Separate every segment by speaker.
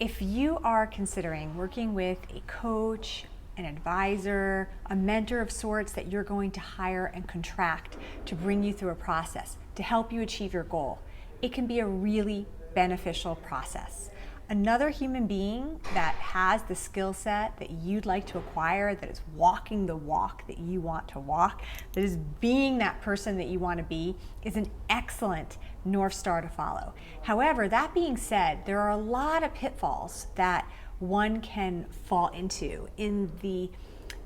Speaker 1: If you are considering working with a coach, an advisor, a mentor of sorts that you're going to hire and contract to bring you through a process to help you achieve your goal, it can be a really beneficial process. Another human being that has the skill set that you'd like to acquire, that is walking the walk that you want to walk, that is being that person that you want to be, is an excellent North Star to follow. However, that being said, there are a lot of pitfalls that one can fall into in the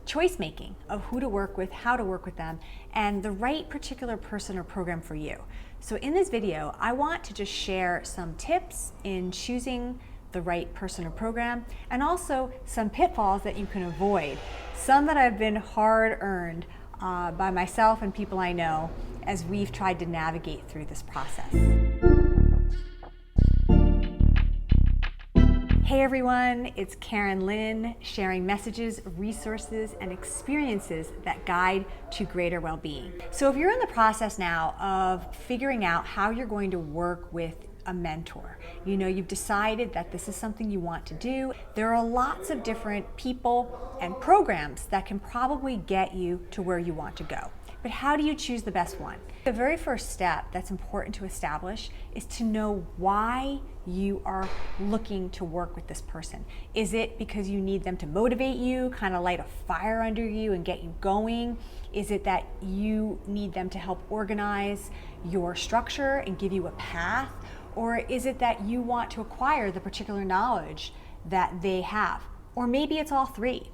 Speaker 1: choice making of who to work with, how to work with them, and the right particular person or program for you. So in this video, I want to just share some tips in choosing the right person or program, and also some pitfalls that you can avoid. Some that have been hard-earned by myself and people I know as we've tried to navigate through this process. Hey everyone, it's Karen Lynn sharing messages, resources, and experiences that guide to greater well-being. So if you're in the process now of figuring out how you're going to work with a mentor, you've decided that this is something you want to do, there are lots of different people and programs that can probably get you to where you want to go. But how do you choose the best one? The very first step that's important to establish is to know why you are looking to work with this person. Is it because you need them to motivate you, kind of light a fire under you and get you going? Is it that you need them to help organize your structure and give you a path? Or is it that you want to acquire the particular knowledge that they have? Or maybe it's all three.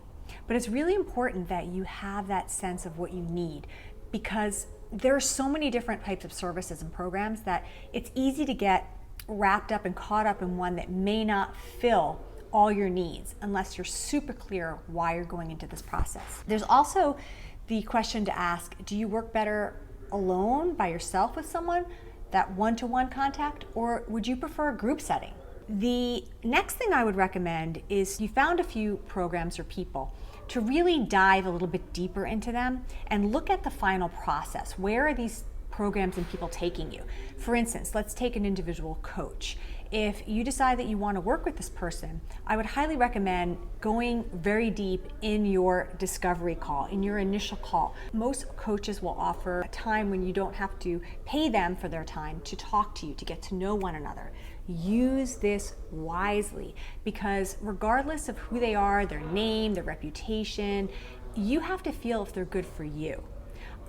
Speaker 1: But it's really important that you have that sense of what you need, because there are so many different types of services and programs that it's easy to get wrapped up and caught up in one that may not fill all your needs unless you're super clear why you're going into this process. There's also the question to ask, do you work better alone, by yourself with someone, that one-to-one contact, or would you prefer a group setting? The next thing I would recommend is you found a few programs or people to really dive a little bit deeper into them and look at the final process. Where are these programs and people taking you? For instance, let's take an individual coach. If you decide that you want to work with this person, I would highly recommend going very deep in your discovery call, in your initial call. Most coaches will offer a time when you don't have to pay them for their time to talk to you, to get to know one another. Use this wisely, because regardless of who they are, their name, their reputation, you have to feel if they're good for you.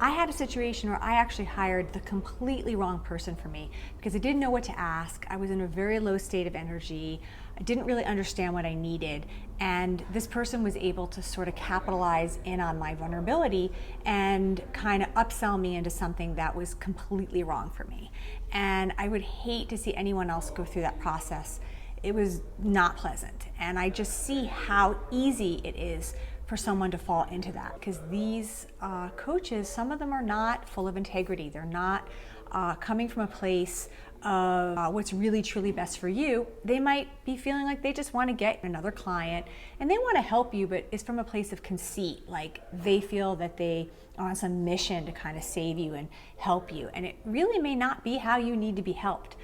Speaker 1: I had a situation where I actually hired the completely wrong person for me because I didn't know what to ask. I was in a very low state of energy. I didn't really understand what I needed. And this person was able to sort of capitalize in on my vulnerability and kind of upsell me into something that was completely wrong for me. And I would hate to see anyone else go through that process. It was not pleasant. And I just see how easy it is for someone to fall into that, because these coaches, some of them are not full of integrity. They're not coming from a place of what's really truly best for you. They might be feeling like they just want to get another client and they want to help you, but it's from a place of conceit, like they feel that they are on some mission to kind of save you and help you, and it really may not be how you need to be helped.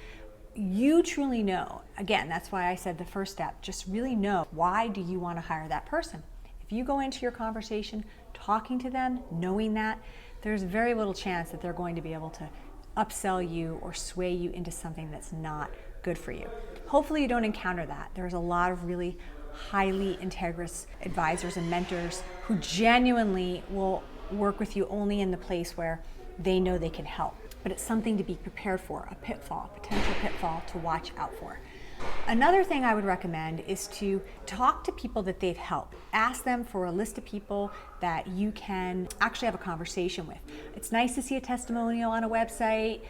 Speaker 1: You truly know. Again, that's why I said the first step, just really know, why do you want to hire that person? If you go into your conversation talking to them, knowing that, there's very little chance that they're going to be able to upsell you or sway you into something that's not good for you. Hopefully you don't encounter that. There's a lot of really highly integrous advisors and mentors who genuinely will work with you only in the place where they know they can help. But it's something to be prepared for, a pitfall, potential pitfall to watch out for. Another thing I would recommend is to talk to people that they've helped. Ask them for a list of people that you can actually have a conversation with. It's nice to see a testimonial on a website,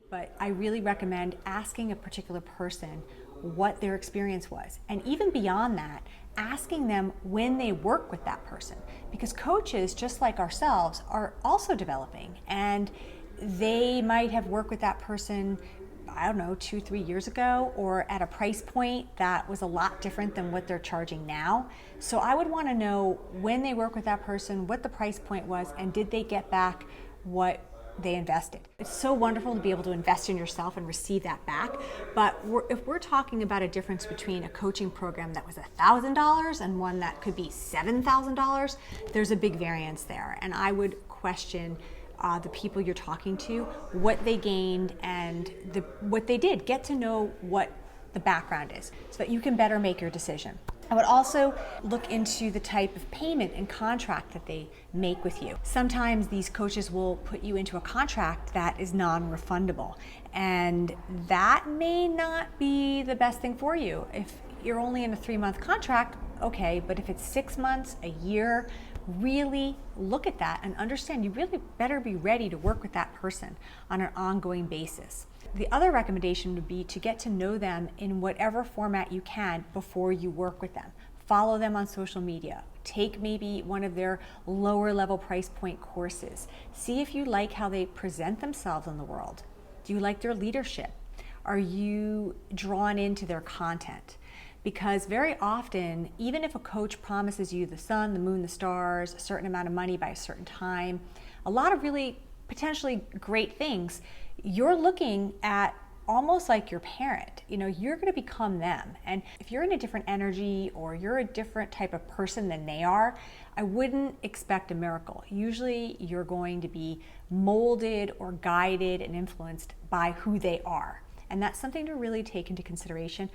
Speaker 1: but I really recommend asking a particular person what their experience was. And even beyond that, asking them when they work with that person. Because coaches, just like ourselves, are also developing, and they might have worked with that person, I don't know, 2-3 years ago, or at a price point that was a lot different than what they're charging now. So I would want to know when they work with that person, what the price point was, and did they get back what they invested. It's so wonderful to be able to invest in yourself and receive that back. But if we're talking about a difference between a coaching program that was $1,000 and one that could be $7,000, there's a big variance there. And I would question the people you're talking to, what they gained and what they did. Get to know what the background is so that you can better make your decision. I would also look into the type of payment and contract that they make with you. Sometimes these coaches will put you into a contract that is non-refundable, and that may not be the best thing for you. If you're only in a 3-month contract, okay, but if it's 6 months, a year, really look at that and understand you really better be ready to work with that person on an ongoing basis. The other recommendation would be to get to know them in whatever format you can before you work with them. Follow them on social media. Take maybe one of their lower level price point courses. See if you like how they present themselves in the world. Do you like their leadership? Are you drawn into their content? Because very often, even if a coach promises you the sun, the moon, the stars, a certain amount of money by a certain time, a lot of really potentially great things, you're looking at almost like your parent. You know, you're going to become them. And if you're in a different energy or you're a different type of person than they are, I wouldn't expect a miracle. Usually you're going to be molded or guided and influenced by who they are. And that's something to really take into consideration.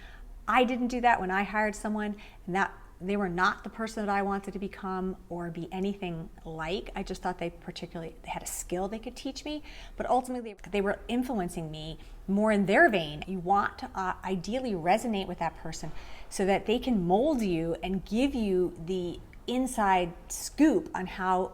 Speaker 1: I didn't do that when I hired someone, and that they were not the person that I wanted to become or be anything like. I just thought they had a skill they could teach me, but ultimately they were influencing me more in their vein. You want to ideally resonate with that person so that they can mold you and give you the inside scoop on how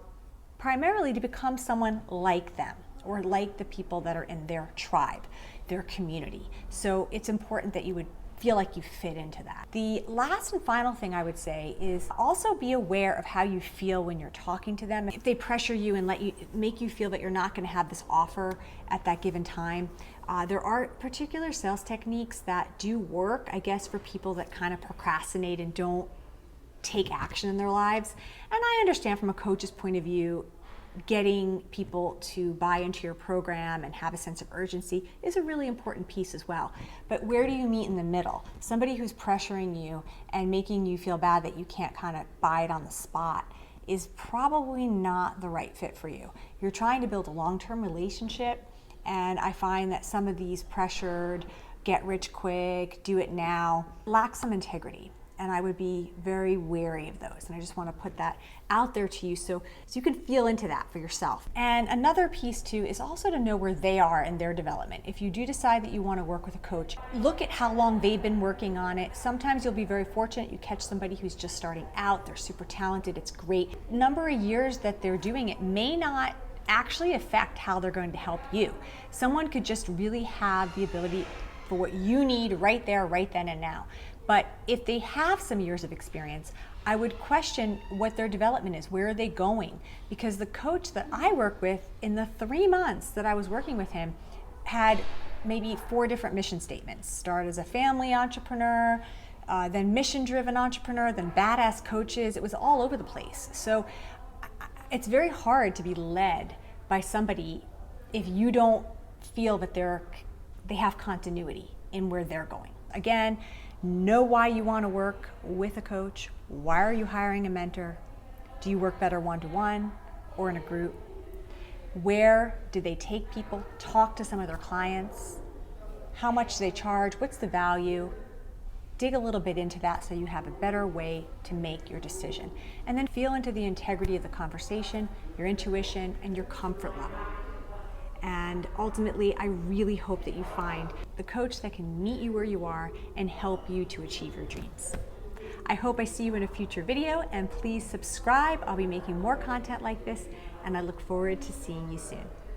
Speaker 1: primarily to become someone like them or like the people that are in their tribe, their community. So it's important that you would feel like you fit into that. The last and final thing I would say is also be aware of how you feel when you're talking to them. If they pressure you and make you feel that you're not going to have this offer at that given time, there are particular sales techniques that do work, I guess, for people that kind of procrastinate and don't take action in their lives. And I understand from a coach's point of view, getting people to buy into your program and have a sense of urgency is a really important piece as well. But where do you meet in the middle? Somebody who's pressuring you and making you feel bad that you can't kind of buy it on the spot is probably not the right fit for you. You're trying to build a long-term relationship, and I find that some of these pressured, get rich quick, do it now, lack some integrity. And I would be very wary of those. And I just want to put that out there to you so you can feel into that for yourself. And another piece too is also to know where they are in their development. If you do decide that you want to work with a coach, look at how long they've been working on it. Sometimes you'll be very fortunate. You catch somebody who's just starting out. They're super talented. It's great. Number of years that they're doing it may not actually affect how they're going to help you. Someone could just really have the ability for what you need right there, right then and now. But if they have some years of experience, I would question what their development is. Where are they going? Because the coach that I work with, in the 3 months that I was working with him, had maybe 4 different mission statements. Start as a family entrepreneur, then mission-driven entrepreneur, then badass coaches. It was all over the place. So it's very hard to be led by somebody if you don't feel that they have continuity in where they're going. Again, know why you want to work with a coach. Why are you hiring a mentor? Do you work better one-to-one or in a group? Where do they take people? Talk to some of their clients. How much do they charge? What's the value? Dig a little bit into that so you have a better way to make your decision. And then feel into the integrity of the conversation, your intuition, and your comfort level. And ultimately, I really hope that you find the coach that can meet you where you are and help you to achieve your dreams. I hope I see you in a future video, and please subscribe. I'll be making more content like this, and I look forward to seeing you soon.